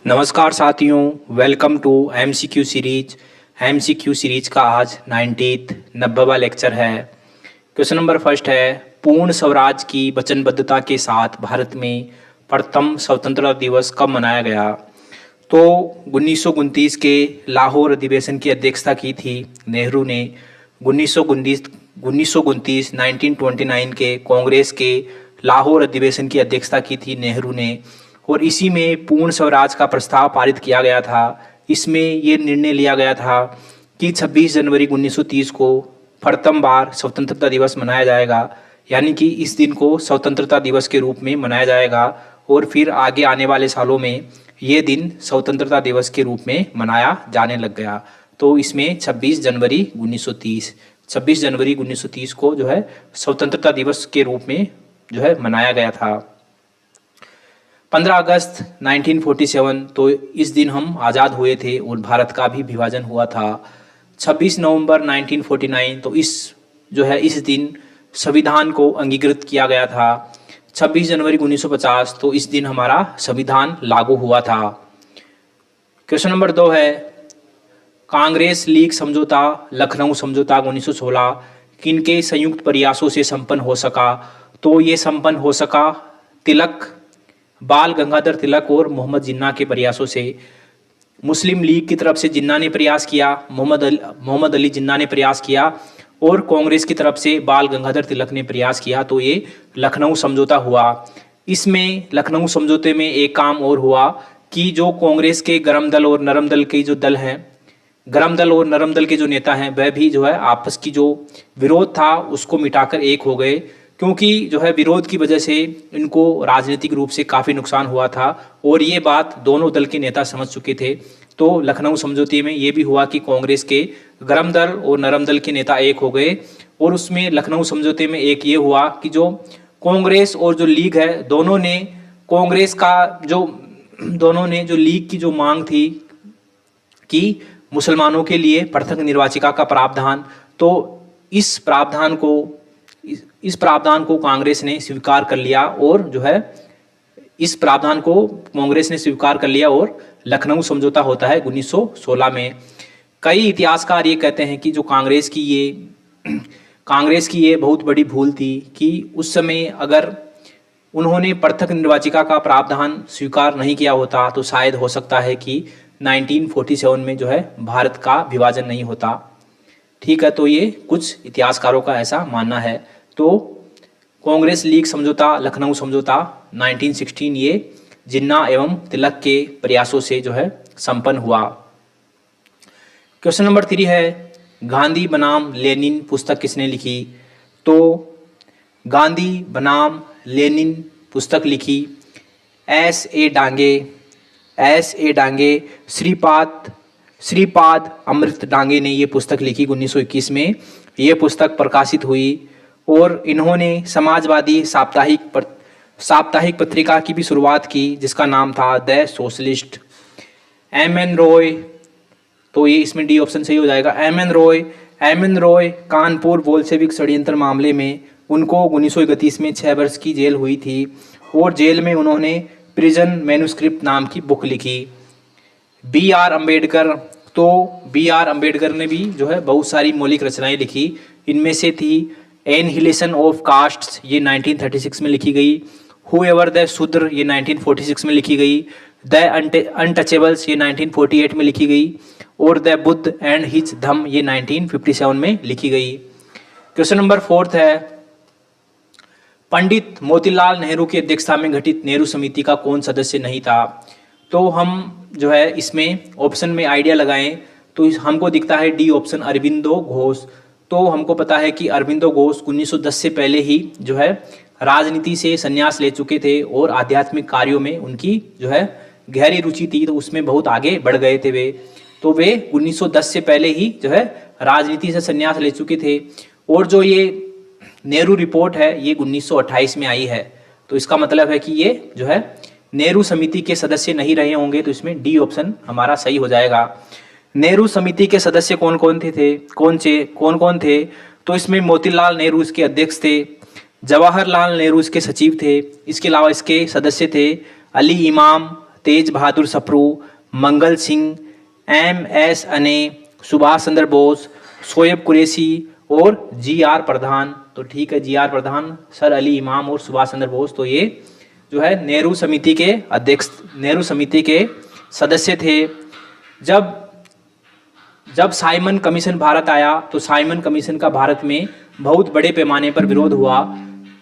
नमस्कार साथियों, welcome to MCQ series. MCQ series का आज 90वां लेक्चर है। क्वेश्चन नंबर फर्स्ट है, पूर्ण स्वराज की वचनबद्धता के साथ भारत में प्रथम स्वतंत्रता दिवस कब मनाया गया? तो 1929 के लाहौर अधिवेशन की अध्यक्षता की थी नेहरू ने। 1929 1929 के कांग्रेस के लाहौर अधिवेशन की अध्यक्षता की थी नेहरू ने, और इसी में पूर्ण स्वराज का प्रस्ताव पारित किया गया था। इसमें ये निर्णय लिया गया था कि 26 जनवरी 1930 को प्रथम बार स्वतंत्रता दिवस मनाया जाएगा, यानी कि इस दिन को स्वतंत्रता दिवस के रूप में मनाया जाएगा और फिर आगे आने वाले सालों में ये दिन स्वतंत्रता दिवस के रूप में मनाया जाने लग गया। तो इसमें 26 जनवरी 1930 को जो है स्वतंत्रता दिवस के रूप में जो है मनाया गया था। 15 अगस्त 1947, तो इस दिन हम आज़ाद हुए थे और भारत का भी विभाजन हुआ था। 26 नवंबर 1949, तो इस दिन संविधान को अंगीकृत किया गया था। 26 जनवरी 1950, तो इस दिन हमारा संविधान लागू हुआ था। क्वेश्चन नंबर 2 है, कांग्रेस लीग समझौता, लखनऊ समझौता 1916 किनके संयुक्त प्रयासों से संपन्न हो सका? तो ये संपन्न हो सका बाल गंगाधर तिलक और मोहम्मद जिन्ना के प्रयासों से। मुस्लिम लीग की तरफ से जिन्ना ने प्रयास किया, मोहम्मद अली जिन्ना ने प्रयास किया, और कांग्रेस की तरफ से बाल गंगाधर तिलक ने प्रयास किया। तो ये लखनऊ समझौता हुआ। इसमें लखनऊ समझौते में एक काम और हुआ कि जो कांग्रेस के गरम दल और नरम दल के जो दल हैं, गरम दल और नरम दल के जो नेता हैं, वह भी जो है आपस की जो विरोध था उसको मिटाकर एक हो गए, क्योंकि जो है विरोध की वजह से इनको राजनीतिक रूप से काफ़ी नुकसान हुआ था और ये बात दोनों दल के नेता समझ चुके थे। तो लखनऊ समझौते में ये भी हुआ कि कांग्रेस के गरम दल और नरम दल के नेता एक हो गए, और उसमें लखनऊ समझौते में एक ये हुआ कि जो कांग्रेस और जो लीग है, दोनों ने जो लीग की जो मांग थी कि मुसलमानों के लिए पृथक निर्वाचिका का प्रावधान, तो इस प्रावधान को कांग्रेस ने स्वीकार कर लिया, और जो है इस प्रावधान को कांग्रेस ने स्वीकार कर लिया और लखनऊ समझौता होता है 1916 में। कई इतिहासकार ये कहते हैं कि जो कांग्रेस की ये बहुत बड़ी भूल थी कि उस समय अगर उन्होंने पृथक निर्वाचिका का प्रावधान स्वीकार नहीं किया होता तो शायद हो सकता है कि 1947 में जो है भारत का विभाजन नहीं होता। ठीक है, तो ये कुछ इतिहासकारों का ऐसा मानना है। तो कांग्रेस लीग समझौता, लखनऊ समझौता 1916 ये जिन्ना एवं तिलक के प्रयासों से जो है संपन्न हुआ। क्वेश्चन नंबर 3 है, गांधी बनाम लेनिन पुस्तक किसने लिखी? तो गांधी बनाम लेनिन पुस्तक लिखी S.A. डांगे, श्रीपाद अमृत डांगे ने ये पुस्तक लिखी। 1921 में ये पुस्तक प्रकाशित हुई, और इन्होंने समाजवादी साप्ताहिक पत्रिका की भी शुरुआत की जिसका नाम था द सोशलिस्ट। M.N. रॉय, तो ये इसमें डी ऑप्शन सही हो जाएगा। M.N. रॉय कानपुर बोल्शेविक षड्यंत्र मामले में उनको 1931 में 6 वर्ष की जेल हुई थी, और जेल में उन्होंने प्रिजन मैन्युस्क्रिप्ट नाम की बुक लिखी। B.R. अम्बेडकर, तो B.R. अम्बेडकर ने भी जो है बहुत सारी मौलिक रचनाएं लिखी। इनमें से थी एनहिलेशन ऑफ कास्ट्स, ये 1936 में लिखी गई। हुएवर द शूद्र, ये 1946 में लिखी गई। द अनटचेबल्स, ये 1948 में लिखी गई, और द बुद्ध एंड हिज धम्म, ये 1957 में लिखी गई। क्वेश्चन नंबर 4 है, पंडित मोतीलाल नेहरू की अध्यक्षता में गठित नेहरू समिति का कौन सदस्य नहीं था? तो हम जो है इसमें ऑप्शन में आइडिया लगाएं तो हमको दिखता है डी ऑप्शन, अरविंदो घोष। तो हमको पता है कि अरविंदो घोष 1910 से पहले ही जो है राजनीति से संन्यास ले चुके थे और आध्यात्मिक कार्यों में उनकी जो है गहरी रुचि थी, तो उसमें बहुत आगे बढ़ गए थे वे। तो वे 1910 से पहले ही जो है राजनीति से संन्यास ले चुके थे, और जो ये नेहरू रिपोर्ट है ये 1928 में आई है। तो इसका मतलब है कि ये जो है नेहरू समिति के सदस्य नहीं रहे होंगे, तो इसमें डी ऑप्शन हमारा सही हो जाएगा। नेहरू समिति के सदस्य कौन कौन थे? तो इसमें मोतीलाल नेहरू इसके अध्यक्ष थे, जवाहरलाल नेहरू इसके सचिव थे, इसके अलावा इसके सदस्य थे अली इमाम, तेज बहादुर सप्रू, मंगल सिंह, MS अने, सुभाष चंद्र बोस, शोएब कुरैशी और GR प्रधान। तो ठीक है, GR प्रधान, सर अली इमाम और सुभाष चंद्र बोस, तो ये जो है नेहरू समिति के अध्यक्ष, नेहरू समिति के सदस्य थे। जब साइमन कमीशन भारत आया तो साइमन कमीशन का भारत में बहुत बड़े पैमाने पर विरोध हुआ।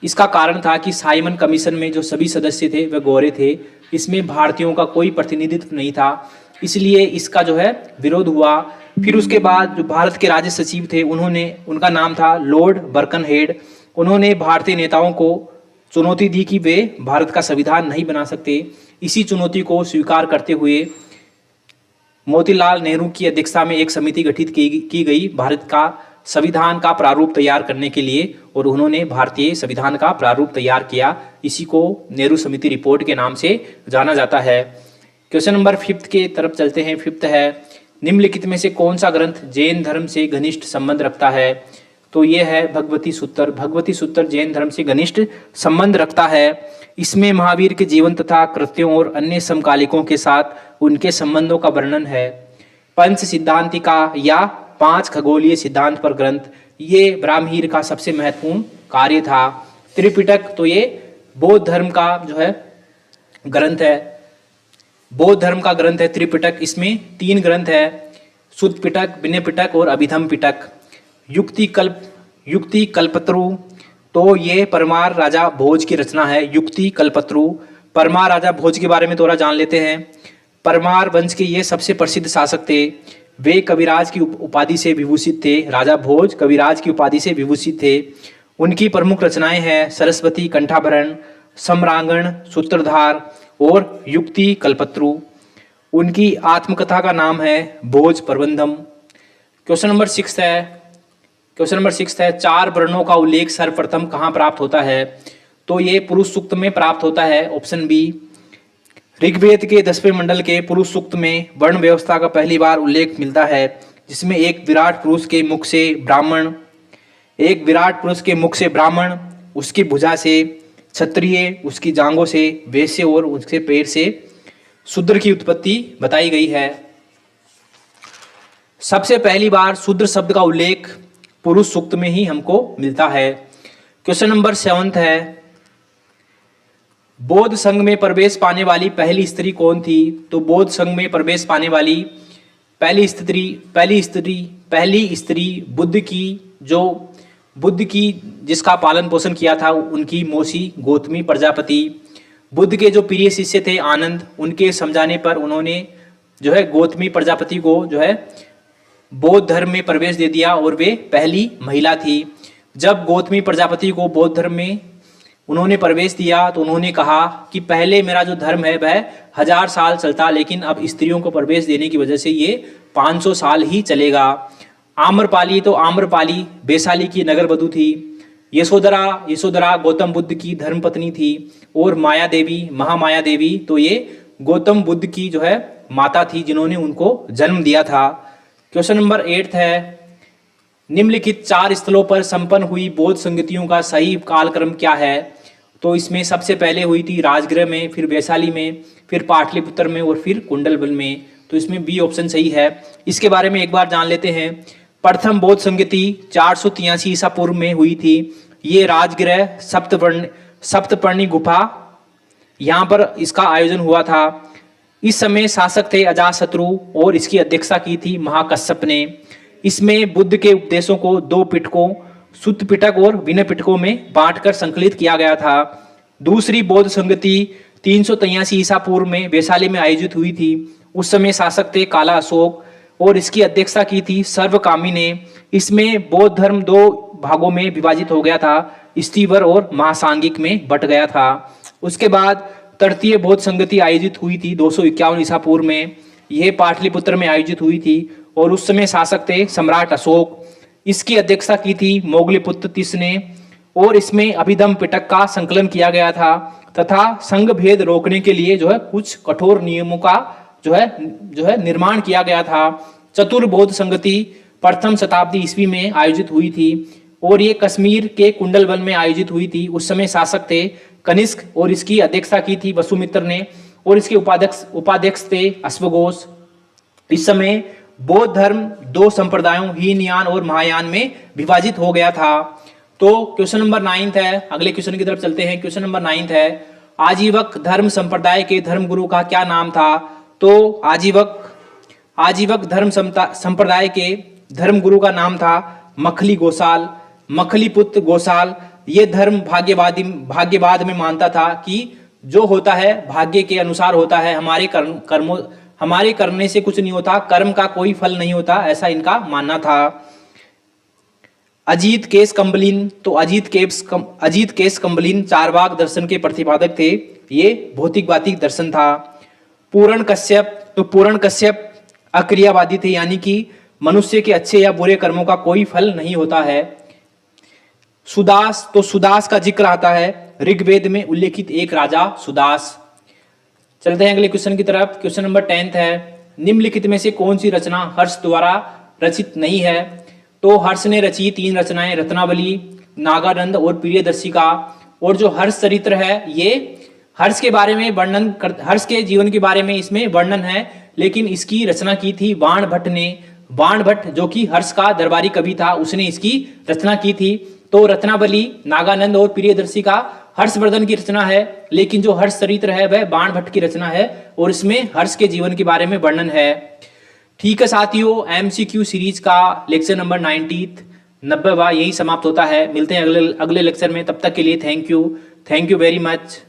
इसका कारण था कि साइमन कमीशन में जो सभी सदस्य थे वे गोरे थे, इसमें भारतीयों का कोई प्रतिनिधित्व नहीं था, इसलिए इसका जो है विरोध हुआ। फिर उसके बाद जो भारत के राज्य सचिव थे उनका नाम था लॉर्ड बर्कनहेड, उन्होंने भारतीय नेताओं को चुनौती दी कि वे भारत का संविधान नहीं बना सकते। इसी चुनौती को स्वीकार करते हुए मोतीलाल नेहरू की अध्यक्षता में एक समिति गठित की गई भारत का संविधान का प्रारूप तैयार करने के लिए, और उन्होंने भारतीय संविधान का प्रारूप तैयार किया। इसी को नेहरू समिति रिपोर्ट के नाम से जाना जाता है। क्वेश्चन नंबर 5 के तरफ चलते हैं। 5 है, निम्नलिखित में से कौन सा ग्रंथ जैन धर्म से घनिष्ठ संबंध रखता है? तो ये है भगवती सूत्र। भगवती सूत्र जैन धर्म से घनिष्ठ संबंध रखता है। इसमें महावीर के जीवन तथा कृत्यों और अन्य समकालिकों के साथ उनके संबंधों का वर्णन है। पंच सिद्धांतिका या 5 खगोलीय सिद्धांत पर ग्रंथ, ये ब्राह्मीर का सबसे महत्वपूर्ण कार्य था। त्रिपिटक, तो ये बौद्ध धर्म का जो है ग्रंथ है, बौद्ध धर्म का ग्रंथ है त्रिपिटक। इसमें 3 ग्रंथ है, सुत्त पिटक, विनय पिटक और अभिधम पिटक। युक्ति कल्पत्रु, तो ये परमार राजा भोज की रचना है। युक्ति कल्पत्रु, परमार राजा भोज के बारे में थोड़ा जान लेते हैं। परमार वंश के ये सबसे प्रसिद्ध शासक थे। वे कविराज की उपाधि से विभूषित थे। राजा भोज कविराज की उपाधि से विभूषित थे। उनकी प्रमुख रचनाएं हैं सरस्वती कंठाभरण, सम्रांगण, सूत्रधार और युक्ति कल्पत्रु। उनकी आत्मकथा का नाम है भोज प्रबंधम। क्वेश्चन नंबर 6 है। क्वेश्चन नंबर 6 है, 4 वर्णों का उल्लेख सर्वप्रथम कहाँ प्राप्त होता है? तो ये पुरुष सूक्त में प्राप्त होता है, ऑप्शन बी। ऋग्वेद के 10वें मंडल के पुरुष सूक्त में वर्ण व्यवस्था का पहली बार उल्लेख मिलता है, जिसमें एक विराट पुरुष के मुख से ब्राह्मण, उसकी भुजा से क्षत्रिय, उसकी जांघों से वैश्य और उसके पैर से शूद्र की उत्पत्ति बताई गई है। सबसे पहली बार शूद्र शब्द का उल्लेख पुरुष सूक्त में ही हमको मिलता है। क्वेश्चन नंबर 7 है, बौद्ध संघ में प्रवेश पाने वाली पहली स्त्री कौन थी? तो बौद्ध संघ में प्रवेश पाने वाली पहली स्त्री बुद्ध की जिसका पालन पोषण किया था उनकी मौसी गौतमी प्रजापति। बुद्ध के जो प्रिय शिष्य थे आनंद, उनके समझाने पर उन्होंने जो है गौतमी प्रजापति को जो है बौद्ध धर्म में प्रवेश दे दिया और वे पहली महिला थी। जब गौतमी प्रजापति को बौद्ध धर्म में उन्होंने प्रवेश दिया तो उन्होंने कहा कि पहले मेरा जो धर्म है वह 1000 साल चलता, लेकिन अब स्त्रियों को प्रवेश देने की वजह से ये 500 साल ही चलेगा। आम्रपाली वैशाली की नगर वधू थी। यशोधरा गौतम बुद्ध की धर्मपत्नी थी। और महामाया देवी, तो ये गौतम बुद्ध की जो है माता थी जिन्होंने उनको जन्म दिया था। क्वेश्चन नंबर 8 है, निम्नलिखित 4 स्थलों पर संपन्न हुई बौद्ध संगतियों का सही कालक्रम क्या है? तो इसमें सबसे पहले हुई थी राजगृह में, फिर वैशाली में, फिर पाटलिपुत्र में और फिर कुंडलबल में। तो इसमें बी ऑप्शन सही है। इसके बारे में एक बार जान लेते हैं। प्रथम बौद्ध संगति 483 ईसा पूर्व में हुई थी। ये राजगृह सप्तपर्णी गुफा, यहाँ पर इसका आयोजन हुआ था। इस समय शासक थे अजातशत्रु और इसकी अध्यक्षता की थी महाकश्यप ने। इसमें बुद्ध के उपदेशों को 2 पिटकों, सुत्त पिटक और विनय पिटकों में बांटकर संकलित किया गया था। दूसरी बौद्ध संगति 383 ईसा पूर्व में वैशाली में आयोजित हुई थी। उस समय शासक थे काला अशोक और इसकी अध्यक्षता की थी सर्वकामी ने। इसमें बौद्ध धर्म 2 भागों में विभाजित हो गया था, स्तीवर और महासांगिक में बट गया था। उसके बाद तृतीय बौद्ध संगति आयोजित हुई थी 251 ईसा पूर्व में। यह पाटलिपुत्र में आयोजित हुई थी और उस समय शासक थे सम्राट अशोक। इसकी अध्यक्षता की थी मोगलीपुत्र तीस ने और इसमें अभिधम पिटक का संकलन किया गया था तथा संघ भेद रोकने के लिए जो है कुछ कठोर नियमों का जो है निर्माण किया गया था। चतुर्बौद्ध संगति प्रथम शताब्दी ईस्वी में आयोजित हुई थी और ये कश्मीर के कुंडलबल में आयोजित हुई थी। उस समय शासक थे कनिष्क और इसकी अध्यक्षता की थी वसुमित्र ने और इसके उपाध्यक्ष थे अश्वघोष। इस समय बौद्ध धर्म दो संप्रदायों हीनयान और महायान में विभाजित हो गया था। तो क्वेश्चन नंबर 9 है, अगले क्वेश्चन की तरफ चलते हैं। क्वेश्चन नंबर 9 है, आजीवक धर्म संप्रदाय के धर्म गुरु का क्या नाम था? तो आजीवक धर्म संप्रदाय के धर्म गुरु का नाम था मखली गोसाल, मखलीपुत्र गोसाल। ये धर्म भाग्यवाद में मानता था कि जो होता है भाग्य के अनुसार होता है, हमारे करने से कुछ नहीं होता, कर्म का कोई फल नहीं होता, ऐसा इनका मानना था। अजीत केस कंबलिन, तो अजीत केस कंबलिन चारवाक दर्शन के प्रतिपादक थे। ये भौतिकवादी दर्शन था। पूर्ण कश्यप अक्रियावादी थे, यानी कि मनुष्य के अच्छे या बुरे कर्मों का कोई फल नहीं होता है। सुदास, तो सुदास का जिक्र आता है ऋग्वेद में उल्लेखित एक राजा सुदास। चलते हैं अगले क्वेश्चन की तरफ। क्वेश्चन नंबर 10 है, निम्नलिखित में से कौन सी रचना हर्ष द्वारा रचित नहीं है? तो हर्ष ने रची 3 रचनाएं, रत्नावली, नागानंद और प्रियदर्शिका। और जो हर्ष चरित्र है, ये हर्ष के जीवन के बारे में इसमें वर्णन है, लेकिन इसकी रचना की थी बाणभट्ट ने। बाणभट्ट जो कि हर्ष का दरबारी कवि था, उसने इसकी रचना की थी। तो रत्नावली, नागानंद और प्रियदर्शिका हर्षवर्धन की रचना है, लेकिन जो हर्ष चरित्र है वह बाणभट्ट की रचना है और इसमें हर्ष के जीवन के बारे में वर्णन है। ठीक है साथियों, MCQ सीरीज का लेक्चर नंबर 90वां यही समाप्त होता है। मिलते हैं अगले लेक्चर में, तब तक के लिए थैंक यू वेरी मच।